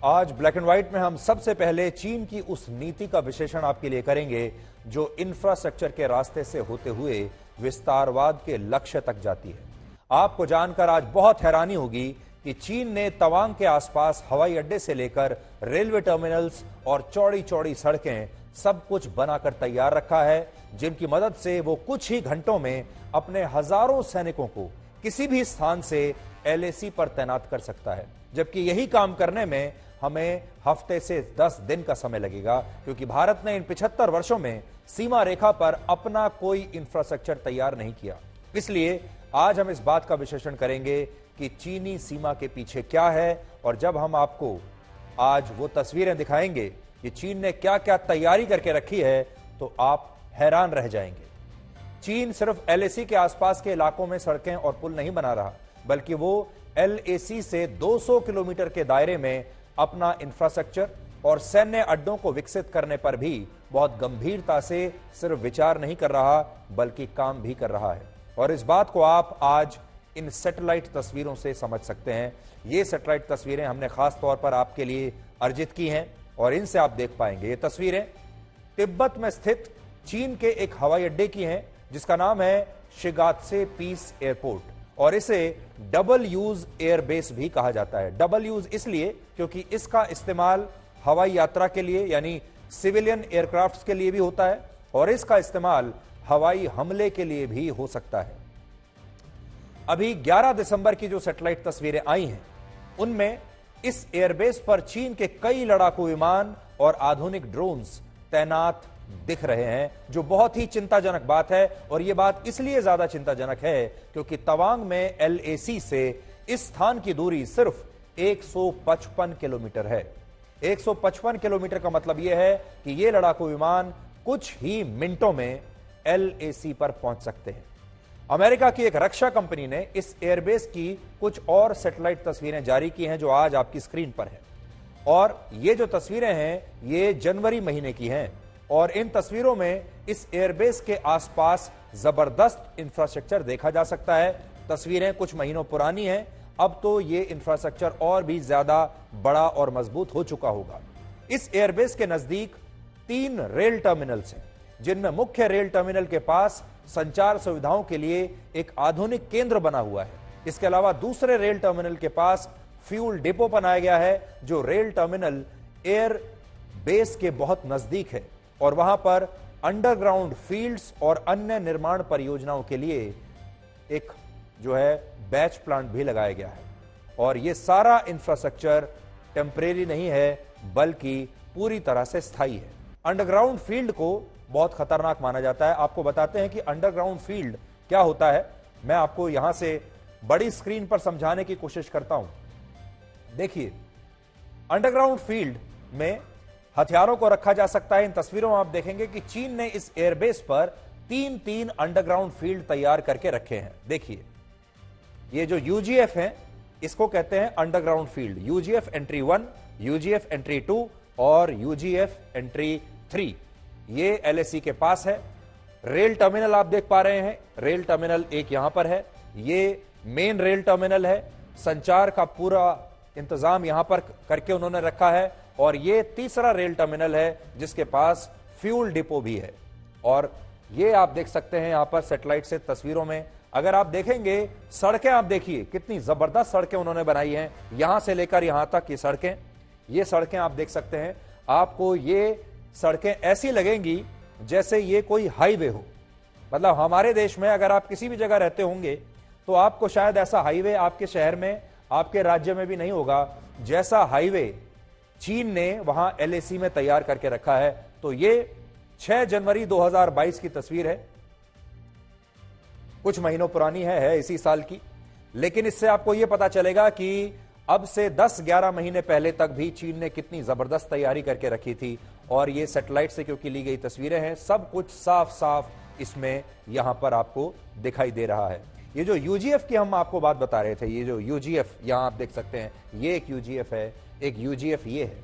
आज black and white में हम सबसे पहले चीन की उस नीति का विश्लेषण आपके लिए करेंगे जो इंफ्रास्ट्रक्चर के रास्ते से होते हुए विस्तारवाद के लक्ष्य तक जाती है। आपको जानकर आज बहुत हैरानी होगी कि चीन ने तवांग के आसपास हवाई अड्डे से लेकर रेलवे टर्मिनल्स और चौड़ी चौड़ी सड़कें सब कुछ बनाकर तैयार रखा है, जिनकी मदद से वो कुछ ही घंटों में अपने हजारों सैनिकों को किसी भी स्थान से एलएसी पर तैनात कर सकता है। जबकि यही काम करने में हमें हफ्ते से 10 दिन का समय लगेगा, क्योंकि भारत ने इन 75 वर्षों में सीमा रेखा पर अपना कोई इंफ्रास्ट्रक्चर तैयार नहीं किया। इसलिए आज हम इस बात का विश्लेषण करेंगे कि चीनी सीमा के पीछे क्या है, और जब हम आपको आज वो तस्वीरें दिखाएंगे कि चीन ने क्या क्या तैयारी करके रखी है, तो आप हैरान रह जाएंगे। चीन सिर्फ एलएसी के आसपास के इलाकों में सड़कें और पुल नहीं बना रहा, बल्कि वो एलएसी से 200 किलोमीटर के दायरे में अपना इंफ्रास्ट्रक्चर और सैन्य अड्डों को विकसित करने पर भी बहुत गंभीरता से सिर्फ विचार नहीं कर रहा, बल्कि काम भी कर रहा है। और इस बात को आप आज इन सैटेलाइट तस्वीरों से समझ सकते हैं। ये सैटेलाइट तस्वीरें हमने खास तौर पर आपके लिए अर्जित की हैं और इनसे आप देख पाएंगे। ये तस्वीरें तिब्बत में स्थित चीन के एक हवाई अड्डे की हैं, जिसका नाम है शिगात्से पीस एयरपोर्ट, और इसे डबल यूज एयरबेस भी कहा जाता है। डबल यूज इसलिए क्योंकि इसका इस्तेमाल हवाई यात्रा के लिए यानी सिविलियन एयरक्राफ्ट्स के लिए भी होता है, और इसका इस्तेमाल हवाई हमले के लिए भी हो सकता है। अभी 11 दिसंबर की जो सैटेलाइट तस्वीरें आई हैं, उनमें इस एयरबेस पर चीन के कई लड़ाकू विमान और आधुनिक ड्रोन्स तैनात दिख रहे हैं, जो बहुत ही चिंताजनक बात है। और यह बात इसलिए ज्यादा चिंताजनक है क्योंकि तवांग में एलएसी से इस स्थान की दूरी सिर्फ 155 किलोमीटर है। 155 किलोमीटर का मतलब यह है कि ये लड़ाकू विमान कुछ ही मिनटों में एलएसी पर पहुंच सकते हैं। अमेरिका की एक रक्षा कंपनी ने इस एयरबेस की कुछ और सैटेलाइट तस्वीरें जारी की हैं, जो आज आपकी स्क्रीन पर है। और ये जो तस्वीरें हैं, ये जनवरी महीने की हैं, और इन तस्वीरों में इस एयरबेस के आसपास जबरदस्त इंफ्रास्ट्रक्चर देखा जा सकता है। तस्वीरें कुछ महीनों पुरानी हैं, अब तो ये इंफ्रास्ट्रक्चर और भी ज्यादा बड़ा और मजबूत हो चुका होगा। इस एयरबेस के नजदीक 3 रेल टर्मिनल्स हैं, जिनमें मुख्य रेल टर्मिनल के पास संचार सुविधाओं के लिए एक आधुनिक केंद्र बना हुआ है। इसके अलावा दूसरे रेल टर्मिनल के पास फ्यूल डिपो बनाया गया है, जो रेल टर्मिनल एयर बेस के बहुत नजदीक है, और वहां पर अंडरग्राउंड फील्ड्स और अन्य निर्माण परियोजनाओं के लिए एक जो है बैच प्लांट भी लगाया गया है। और यह सारा इंफ्रास्ट्रक्चर टेम्परेरी नहीं है, बल्कि पूरी तरह से स्थायी है। अंडरग्राउंड फील्ड को बहुत खतरनाक माना जाता है। आपको बताते हैं कि अंडरग्राउंड फील्ड क्या होता है। मैं आपको यहां से बड़ी स्क्रीन पर समझाने की कोशिश करता हूं। देखिए, अंडरग्राउंड फील्ड में हथियारों को रखा जा सकता है। इन तस्वीरों में आप देखेंगे कि चीन ने इस एयरबेस पर 3 अंडरग्राउंड फील्ड तैयार करके रखे हैं। देखिए, ये जो यूजीएफ है, इसको कहते हैं अंडरग्राउंड फील्ड। यूजीएफ एंट्री 1, यूजीएफ एंट्री 2 और यूजीएफ एंट्री 3, ये एलएसी के पास है। रेल टर्मिनल आप देख पा रहे हैं, रेल टर्मिनल एक यहां पर है, ये मेन रेल टर्मिनल है। संचार का पूरा इंतजाम यहां पर करके उन्होंने रखा है। और ये तीसरा रेल टर्मिनल है, जिसके पास फ्यूल डिपो भी है। और ये आप देख सकते हैं यहां पर सैटेलाइट से तस्वीरों में। अगर आप देखेंगे, सड़कें आप देखिए, कितनी जबरदस्त सड़कें उन्होंने बनाई हैं, यहां से लेकर यहां तक की सड़कें। ये सड़कें आप देख सकते हैं। आपको ये सड़कें ऐसी लगेंगी जैसे ये कोई हाईवे हो। मतलब हमारे देश में अगर आप किसी भी जगह रहते होंगे, तो आपको शायद ऐसा हाईवे आपके शहर में, आपके राज्य में भी नहीं होगा, जैसा हाईवे चीन ने वहां एलएसी में तैयार करके रखा है। तो ये 6 जनवरी 2022 की तस्वीर है, कुछ महीनों पुरानी है इसी साल की। लेकिन इससे आपको यह पता चलेगा कि अब से 10-11 महीने पहले तक भी चीन ने कितनी जबरदस्त तैयारी करके रखी थी। और ये सैटेलाइट से क्योंकि ली गई तस्वीरें हैं, सब कुछ साफ साफ इसमें यहां पर आपको दिखाई दे रहा है। ये जो यूजीएफ की हम आपको बात बता रहे थे, ये जो यूजीएफ यहां आप देख सकते हैं, ये एक यूजीएफ है, एक यूजीएफ ये है।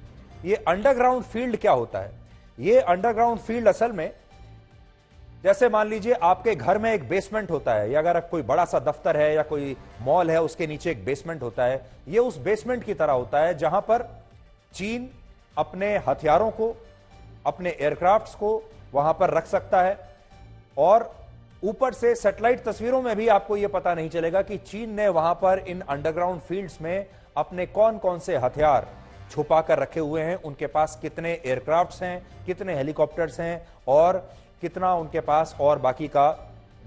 ये अंडरग्राउंड फील्ड क्या होता है? ये अंडरग्राउंड फील्ड असल में, जैसे मान लीजिए आपके घर में एक बेसमेंट होता है, या अगर कोई बड़ा सा दफ्तर है या कोई मॉल है, उसके नीचे एक बेसमेंट होता है। ये उस बेसमेंट की तरह होता है, जहां पर चीन अपने हथियारों को, अपने एयरक्राफ्ट्स को वहां पर रख सकता है और ऊपर से सैटेलाइट तस्वीरों में भी आपको यह पता नहीं चलेगा कि चीन ने वहां पर इन अंडरग्राउंड फील्ड्स में अपने कौन कौन से हथियार छुपा कर रखे हुए हैं, उनके पास कितने एयरक्राफ्ट्स हैं, कितने हेलीकॉप्टर्स हैं और कितना उनके पास और बाकी का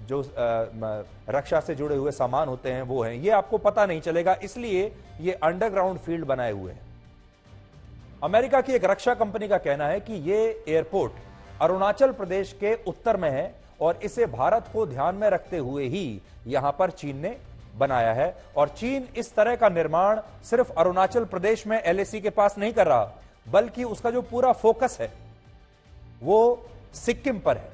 जो रक्षा से जुड़े हुए सामान होते हैं वो हैं, ये आपको पता नहीं चलेगा। इसलिए ये अंडरग्राउंड फील्ड बनाए हुए हैं। अमेरिका की एक रक्षा कंपनी का कहना है कि ये एयरपोर्ट अरुणाचल प्रदेश के उत्तर में है और इसे भारत को ध्यान में रखते हुए ही यहां पर चीन ने बनाया है। और चीन इस तरह का निर्माण सिर्फ अरुणाचल प्रदेश में एलएसी के पास नहीं कर रहा, बल्कि उसका जो पूरा फोकस है वो सिक्किम पर है।